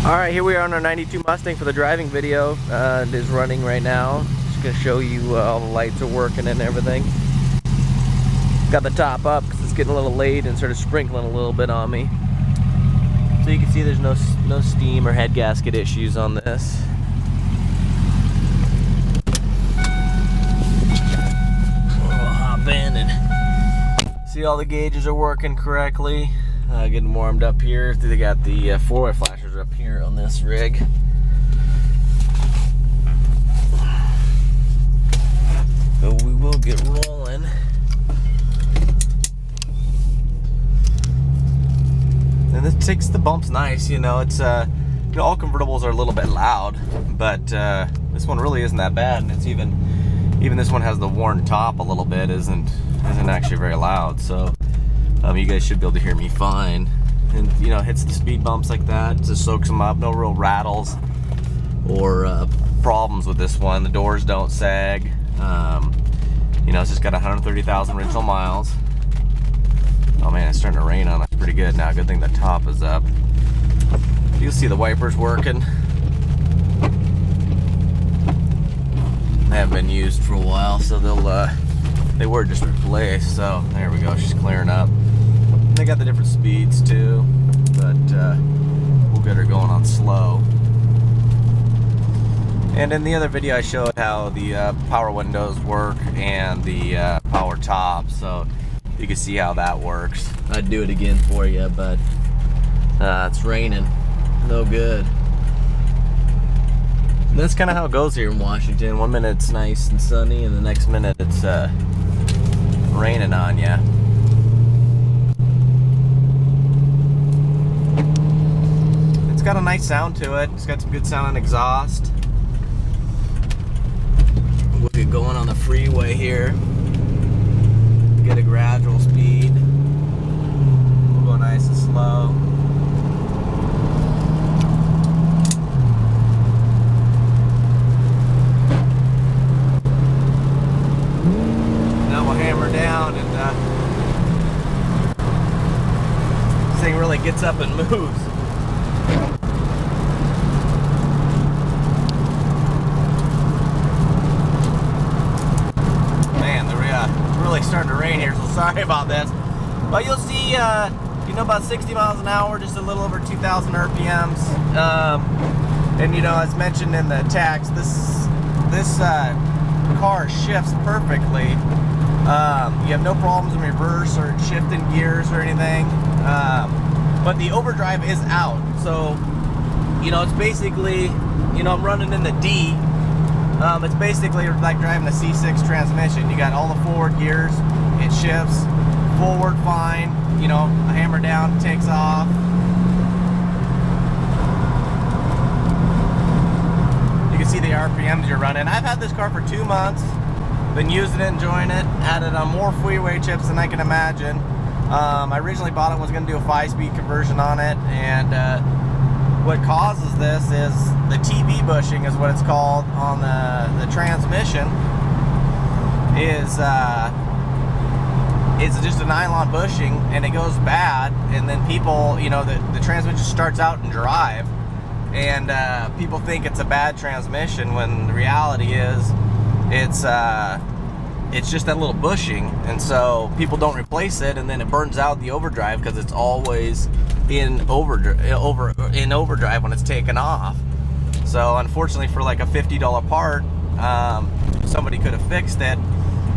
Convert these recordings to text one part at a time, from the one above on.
Alright, here we are on our 92 Mustang for the driving video. It is running right now. Just going to show you all the lights are working and everything. Got the top up because it's getting a little late and sort of sprinkling a little bit on me. So you can see there's no steam or head gasket issues on this. We'll hop in and see all the gauges are working correctly. Getting warmed up here. They got the four-way flashers up here on this rig. So we will get rolling. And this takes the bumps nice, you know. It's all convertibles are a little bit loud, but this one really isn't that bad, and it's even this one has the worn top a little bit, isn't actually very loud. So you guys should be able to hear me fine. And hits the speed bumps like that, just soaks them up. No real rattles or problems with this one. The doors don't sag. It's just got 130,000 original miles. Oh man, it's starting to rain on us pretty good now. Good thing the top is up. You'll see the wipers working. They haven't been used for a while, so they were just replaced. So there we go, she's clearing up. They got the different speeds too, but we'll get her going on slow. And in the other video I showed how the power windows work and the power top, so you can see how that works. I'd do it again for you, but it's raining. No good. And that's kind of how it goes here in Washington. One minute it's nice and sunny, and the next minute it's raining on you. It's got a nice sound to it. It's got some good sounding exhaust. We'll get going on the freeway here. Get a gradual speed. We'll go nice and slow. Now we'll hammer down, and this thing really gets up and moves. Starting to rain here, so sorry about this, but you'll see about 60 miles an hour, just a little over 2,000 RPMs, and as mentioned in the text, this car shifts perfectly. You have no problems in reverse or shifting gears or anything, but the overdrive is out, so it's basically I'm running in the D. It's basically like driving a C6 transmission. You got all the forward gears, it shifts, forward fine, a hammer down, takes off. You can see the RPMs you're running. I've had this car for 2 months, been using it, enjoying it, added on more freeway chips than I can imagine. I originally bought it, was going to do a 5-speed conversion on it, and what causes this is the TB bushing, is what it's called on the transmission. It's just a nylon bushing, and it goes bad, and then people, the transmission starts out in drive, and people think it's a bad transmission when the reality is it's just that little bushing, and so people don't replace it, and then it burns out the overdrive because it's always in overdrive when it's taken off. So unfortunately, for like a $50 part, somebody could have fixed it.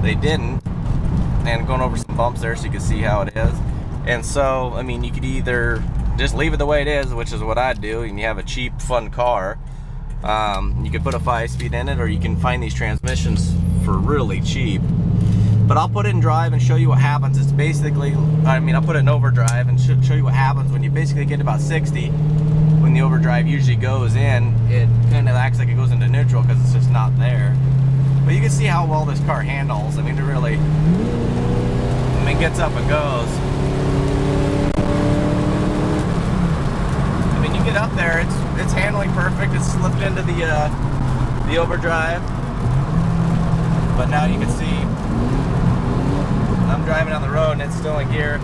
They didn't. And going over some bumps there so you can see how it is. And so, I mean, you could either just leave it the way it is, which is what I'd do, and you have a cheap, fun car. You could put a 5-speed in it, or you can find these transmissions for really cheap. But I'll put it in drive and show you what happens. It's basically, I'll put it in overdrive and show you what happens when you basically get about 60. When the overdrive usually goes in, it kind of acts like it goes into neutral because it's just not there. But you can see how well this car handles. It really, gets up and goes. You get up there, it's handling perfect. It's slipped into the overdrive. But now you can see I'm driving down the road and it's still in gear.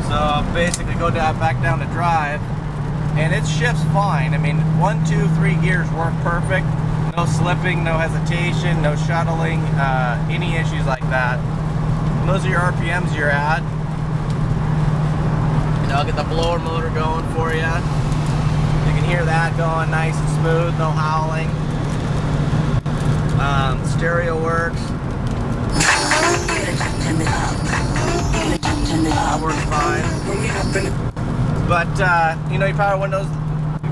So I'll basically go back down to drive, and and it shifts fine. I mean, 1, 2, 3 gears work perfect. No slipping, no hesitation, no shuttling, any issues like that. And those are your RPMs you're at. And I'll get the blower motor going for you. You can hear that going nice and smooth, no howling. Stereo works. That works fine. But, you know, your power windows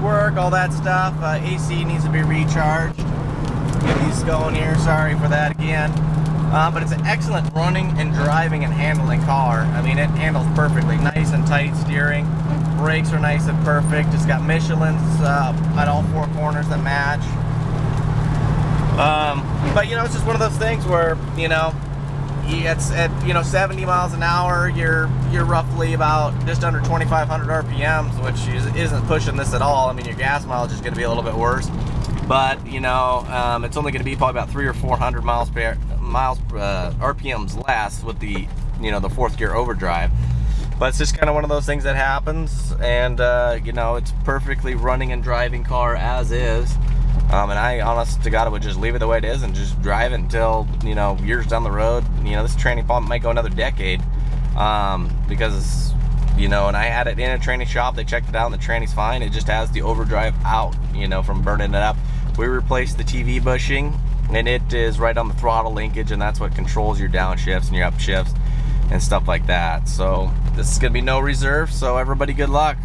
work, all that stuff. AC needs to be recharged. Get these going here. Sorry for that again. But it's an excellent running and driving and handling car. I mean, it handles perfectly. Nice and tight steering. Brakes are nice and perfect. It's got Michelin's at all 4 corners that match. But you know, it's just one of those things where, you know, it's at, you know, 70 miles an hour, you're roughly about just under 2,500 RPMs, which isn't pushing this at all. I mean, your gas mileage is going to be a little bit worse, but you know, it's only going to be probably about 300 or 400 RPMs less with the, you know, the 4th gear overdrive. But it's just kind of one of those things that happens, and you know, it's perfectly running and driving car as is. And I, honest to God, would just leave it the way it is and just drive it until, you know, years down the road. You know, this tranny probably might go another decade, because, you know, and I had it in a tranny shop. They checked it out, and the tranny's fine. It just has the overdrive out, you know, from burning it up. We replaced the TV bushing, and it is right on the throttle linkage, and that's what controls your downshifts and your upshifts and stuff like that. So this is going to be no reserve, so everybody good luck.